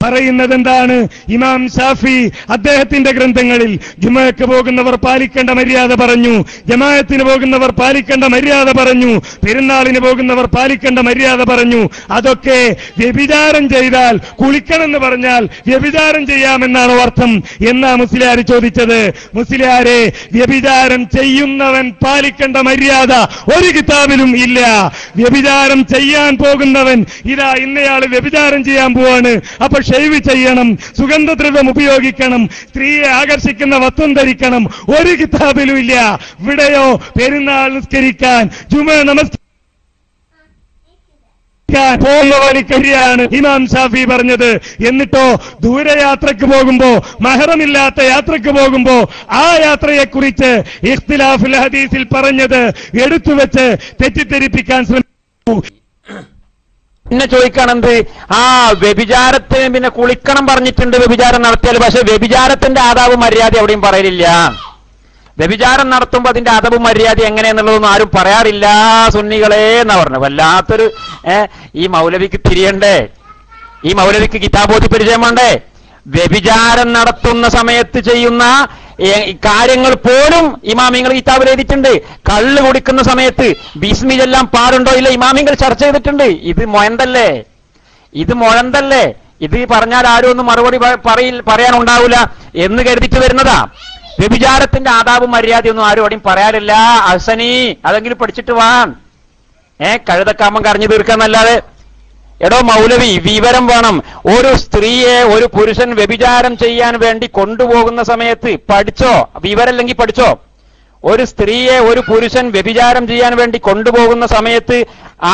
പറയുന്നത് എന്താണ്? ഇമാം ഷാഫി അദ്ദേഹത്തിന്റെ ഗ്രന്ഥങ്ങളിൽ ജുമഅക്ക് പോകുന്നവർ പാലിക്കേണ്ട മര്യാദ പറഞ്ഞു, ജമാഅത്തിന് പോകുന്നവർ പാലിക്കേണ്ട മര്യാദ പറഞ്ഞു, പെരുന്നാളിന് പോകുന്നവർ പാലിക്കേണ്ട മര്യാദ പറഞ്ഞു. അതൊക്കെ വ്യഭിചാരം ചെയ്താൽ കുളിക്കണമെന്ന് പറഞ്ഞാൽ വ്യഭിചാരം ചെയ്യാമെന്നാണോ അർത്ഥം എന്നാ മുസ്ലിയാർ ചോദിച്ചത്. മുസ്ലിയാരെ, വ്യഭിചാരം ചെയ്യുന്നവൻ പാലിക്കേണ്ട മര്യാദ ഒരു കിതാബിലും ഇല്ല. വ്യഭിചാരം ചെയ്യാൻ പോകുന്നവൻ ഇതാ ഇന്നയാള് വ്യഭിചാരം ചെയ്യാൻ പോവാണ്, അപ്പൊ ഷെയ്വ് ചെയ്യണം, സുഗന്ധദ്രവ്യം ഉപയോഗിക്കണം, സ്ത്രീയെ ആകർഷിക്കുന്ന വസ്ത്രം ധരിക്കണം, ഒരു കിതാബിലും ഇല്ല. ഇവിടെയോ പെരുന്നാൾ നിസ്കരിക്കാൻ, ജുമഅ നമസ്കരിക്കാൻ പോകുന്നവനിക്കരിയാണ് ഇമാം ഷാഫി പറഞ്ഞത്. എന്നിട്ടോ ദൂരയാത്രക്ക് പോകുമ്പോ, മഹറമില്ലാത്ത യാത്രക്ക് പോകുമ്പോ ആ യാത്രയെക്കുറിച്ച് ഇഖ്തിലാഫുൽ ഹദീസിൽ പറഞ്ഞത് എടുത്തുവെച്ച് തെറ്റിദ്ധരിപ്പിക്കാൻ ശ്രമിച്ചു. പിന്നെ ചോദിക്കണെന്ത്? വ്യഭിചാരത്തിന് പിന്നെ കുളിക്കണം പറഞ്ഞിട്ടുണ്ട് വ്യഭിചാരം നടത്തിയാൽ. പക്ഷെ വ്യഭിചാരത്തിന്റെ ആദാബ് മര്യാദ എവിടെയും പറയലില്ല. വ്യഭിചാരം നടത്തുമ്പോ അതിന്റെ അദബ് മര്യാദ എങ്ങനെയെന്നുള്ളതൊന്നും ആരും പറയാറില്ല സുന്നികളെ എന്നാ പറഞ്ഞു. വല്ലാത്തൊരു ഈ മൗലവിക്ക് തിരിയണ്ടേ, ഈ മൗലവിക്ക് കിതാബോധി പരിചയം വേണ്ടേ? വ്യഭിചാരം നടത്തുന്ന സമയത്ത് ചെയ്യുന്ന കാര്യങ്ങൾ പോലും ഇമാമിങ്ങൾ കിതാബിൽ എഴുതിയിട്ടുണ്ട്. കള്ള് കുടിക്കുന്ന സമയത്ത് ബിസ്മി ചൊല്ലാൻ പാടുണ്ടോ ഇല്ല ഇമാമിങ്ങൾ ചർച്ച ചെയ്തിട്ടുണ്ട്. ഇത് മൊഴന്തല്ലേ, ഇത് മുഴന്തല്ലേ, ഇത് പറഞ്ഞാൽ ആരും ഒന്നും മറുപടി പറയാനുണ്ടാവില്ല എന്ന് കരുതിട്ട് വരുന്നതാ. വ്യഭിചാരത്തിന്റെ ആദാബും മര്യാദയൊന്നും ആരും അവിടെയും പറയാറില്ല. അഹ്സനി അതെങ്കിലും പഠിച്ചിട്ട് വാൻ. കഴുതക്കാമം കരഞ്ഞു തീർക്കാന്നല്ലാതെ. എടോ മൗലവി, വിവരം വേണം. ഒരു സ്ത്രീയെ ഒരു പുരുഷൻ വ്യഭിചാരം ചെയ്യാൻ വേണ്ടി കൊണ്ടുപോകുന്ന സമയത്ത് പഠിച്ചോ, വിവരമില്ലെങ്കിൽ പഠിച്ചോ. ഒരു സ്ത്രീയെ ഒരു പുരുഷൻ വ്യഭിചാരം ചെയ്യാൻ വേണ്ടി കൊണ്ടുപോകുന്ന സമയത്ത്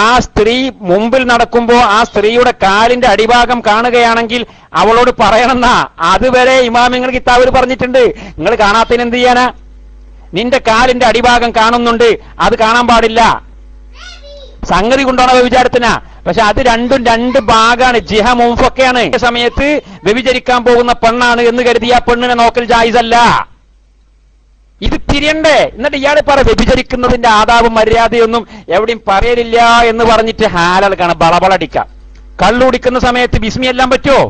ആ സ്ത്രീ മുമ്പിൽ നടക്കുമ്പോ ആ സ്ത്രീയുടെ കാലിന്റെ അടിഭാഗം കാണുകയാണെങ്കിൽ അവളോട് പറയണമെന്നാ. അതുവരെ ഇമാമിങ്ങൾ കിതാബിൽ പറഞ്ഞിട്ടുണ്ട്. നിങ്ങൾ കാണാത്തതിന് എന്ത് ചെയ്യാനാ? നിന്റെ കാലിന്റെ അടിഭാഗം കാണുന്നുണ്ട്, അത് കാണാൻ പാടില്ല. സംഗതി കൊണ്ടാണ് വ്യഭിചാരത്തിനാ. പക്ഷെ അത് രണ്ടും രണ്ട് ഭാഗമാണ്, ജിഹ മുൻഫൊക്കെയാണ്. സമയത്ത് വ്യഭിചരിക്കാൻ പോകുന്ന പെണ്ണാണ് എന്ന് കരുതി ആ പെണ്ണിനെ നോക്കൽ ജായിസല്ല. ഇത് തിരിയണ്ടേ? എന്നിട്ട് ഇയാൾ പറ വ്യഭിചരിക്കുന്നതിന്റെ ആദാബും മര്യാദയൊന്നും എവിടെയും പറയലില്ല എന്ന് പറഞ്ഞിട്ട് ഹാലൽക്കാണ് ബളബളടിക്കാം. കള്ളുടിക്കുന്ന സമയത്ത് ബിസ്മി എല്ലാം പറ്റുമോ?